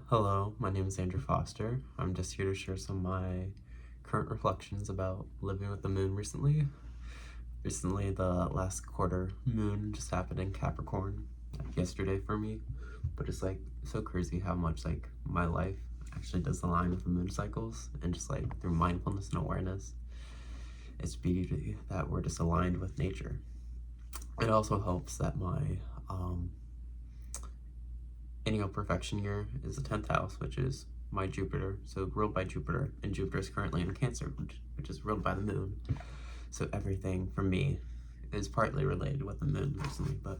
Hello, my name is Andrew Foster. I'm just here to share some of my current reflections about living with the moon recently. Recently, the last quarter moon just happened in Capricorn, like yesterday for me, but it's like so crazy how much like my life actually does align with the moon cycles, and just like through mindfulness and awareness, it's beauty that we're just aligned with nature. It also helps that my annual perfection year is the 10th house, which is my Jupiter, so ruled by Jupiter, and Jupiter is currently in Cancer, which is ruled by the moon. So everything for me is partly related with the moon recently, but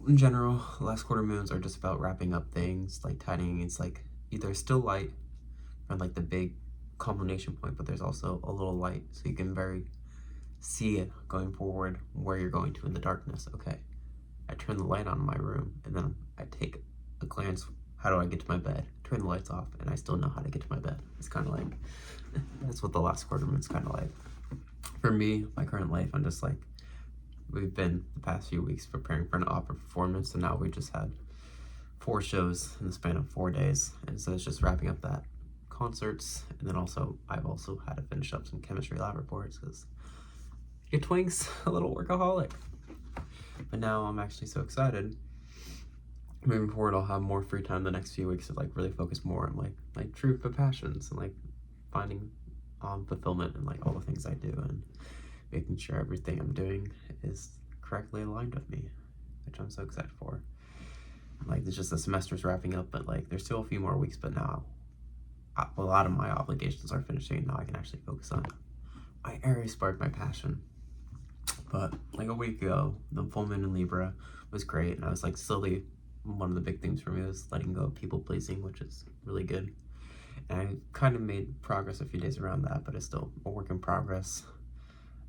in general, last quarter moons are just about wrapping up things, like tidying. It's like either still light or like the big culmination point, but there's also a little light, so you can very see it going forward where you're going to in the darkness. Okay, I turn the light on in my room, and then I take a glance. How do I get to my bed? Turn the lights off, and I still know how to get to my bed. It's kind of like, that's what the last quarter moon's kind of like. For me, my current life, I'm just like, we've been the past few weeks preparing for an opera performance, and now we just had 4 shows in the span of 4 days, and so it's just wrapping up that concerts, and then also I've also had to finish up some chemistry lab reports because your twink's a little workaholic. But now I'm actually so excited. Moving forward, I'll have more free time the next few weeks to like really focus more on like true passions and like finding fulfillment in like all the things I do, and making sure everything I'm doing is correctly aligned with me, which I'm so excited for. Like, it's just the semester's wrapping up, but like there's still a few more weeks, but now a lot of my obligations are finishing, and now I can actually focus on my Aries spark, my passion. But like a week ago, the full moon in Libra was great, and I was like slowly, one of the big things for me was letting go of people pleasing, which is really good. And I kind of made progress a few days around that, but it's still a work in progress.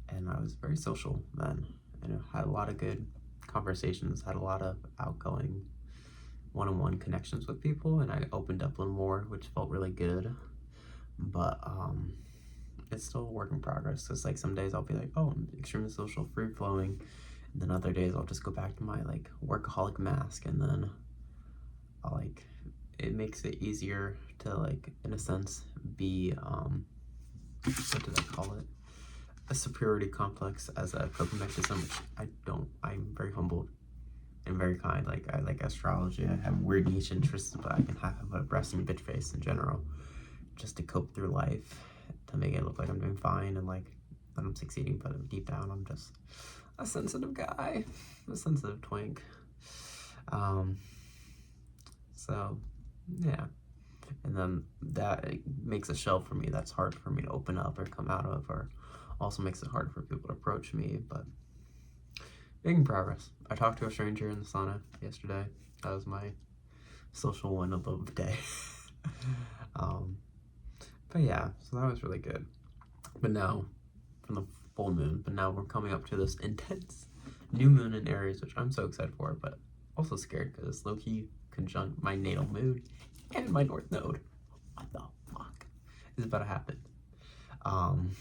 And I was very social then, and I had a lot of good conversations, had a lot of outgoing one-on-one connections with people, and I opened up a little more, which felt really good. But it's still a work in progress. It's like some days I'll be like, oh, I'm extremely social, free flowing, and then other days I'll just go back to my like workaholic mask, and then I'll like, it makes it easier to like, in a sense, be what did I call it, a superiority complex as a coping mechanism, which I don't. I'm very humbled and very kind. Like, I like astrology, I have weird niche interests, but I can have a resting bitch face in general just to cope through life, to make it look like I'm doing fine and like that I'm succeeding, but deep down I'm just a sensitive guy, a sensitive twink. So yeah, and then that makes a shell for me that's hard for me to open up or come out of, or also makes it hard for people to approach me, but making progress. I talked to a stranger in the sauna yesterday. That was my social win of the day. But yeah, so that was really good. But now, from the full moon, but now we're coming up to this intense new moon in Aries, which I'm so excited for, but also scared because it's low-key conjunct my natal moon and my north node. What the fuck is about to happen? I'm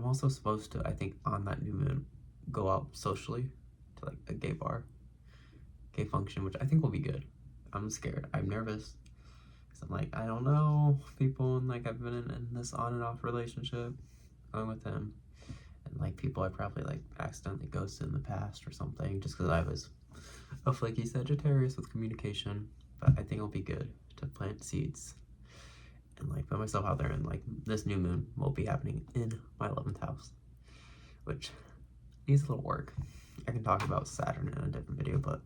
also supposed to, I think, on that new moon, go out socially to like a gay bar, gay function, which I think will be good. I'm scared. I'm nervous. I'm like, I don't know people, and like I've been in this on and off relationship going with him, and like people I probably like accidentally ghosted in the past or something, just because I was a flaky Sagittarius with communication. But I think it'll be good to plant seeds and like put myself out there, and like this new moon will be happening in my 11th house, which needs a little work. I can talk about Saturn in a different video, but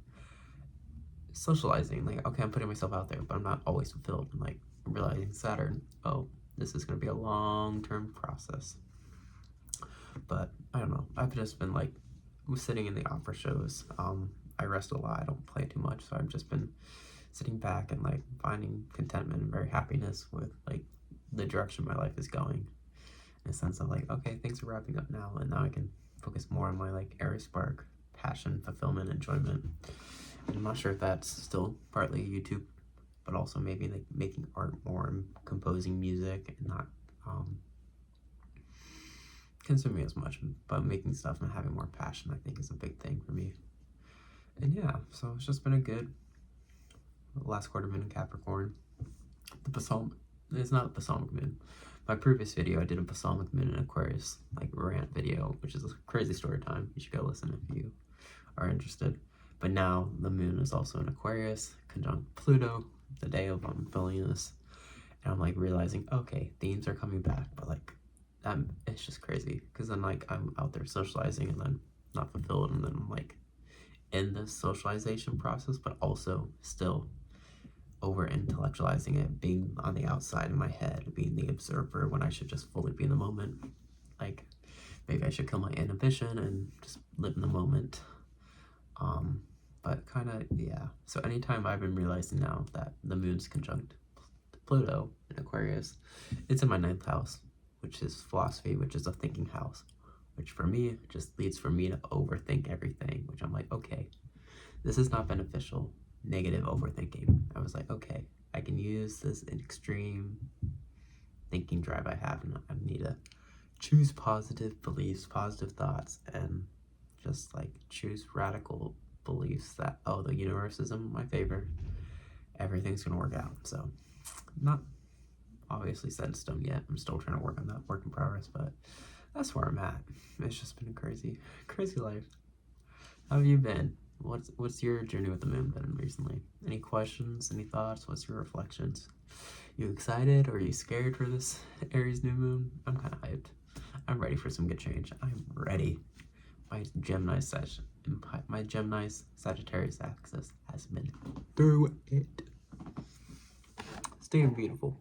socializing, like, okay, I'm putting myself out there, but I'm not always fulfilled, and like realizing Saturn, oh, this is going to be a long-term process. But I don't know, I've just been like sitting in the opera shows. I rest a lot, I don't play too much, so I've just been sitting back and like finding contentment and very happiness with like the direction my life is going, in a sense of like, okay, things are wrapping up now, and now I can focus more on my like Aries spark, passion, fulfillment, enjoyment. And I'm not sure if that's still partly YouTube, but also maybe like making art more and composing music, and not consuming as much, but making stuff and having more passion, I think, is a big thing for me. And yeah, so it's just been a good last quarter moon in Capricorn. The balsamic, it's not a balsamic moon. My previous video, I did a balsamic moon in Aquarius, like rant video, which is a crazy story time. You should go listen if you are interested. But now the moon is also in Aquarius, conjunct Pluto, the day of I'm filming this. And I'm like realizing, okay, themes are coming back, but like, it's just crazy. Because then like I'm out there socializing and then not fulfilled, and then I'm like in this socialization process, but also still over intellectualizing it, being on the outside in my head, being the observer when I should just fully be in the moment. Like maybe I should kill my inhibition and just live in the moment. But kind of, yeah. So anytime I've been realizing now that the moon's conjunct Pluto in Aquarius, it's in my 9th house, which is philosophy, which is a thinking house, which for me just leads for me to overthink everything, which I'm like, okay, this is not beneficial. Negative overthinking. I was like, okay, I can use this extreme thinking drive I have, and I need to choose positive beliefs, positive thoughts, and just like choose radical beliefs that, oh, the universe is in my favor, everything's gonna work out. So not obviously set in stone yet. I'm still trying to work on that, work in progress, but that's where I'm at. It's just been a crazy life. How have you been? What's your journey with the moon been recently? Any questions, any thoughts? What's your reflections? You excited or are you scared for this Aries new moon? I'm kind of hyped. I'm ready for some good change. I'm ready. My Gemini Sagittarius axis has been through it. Staying beautiful.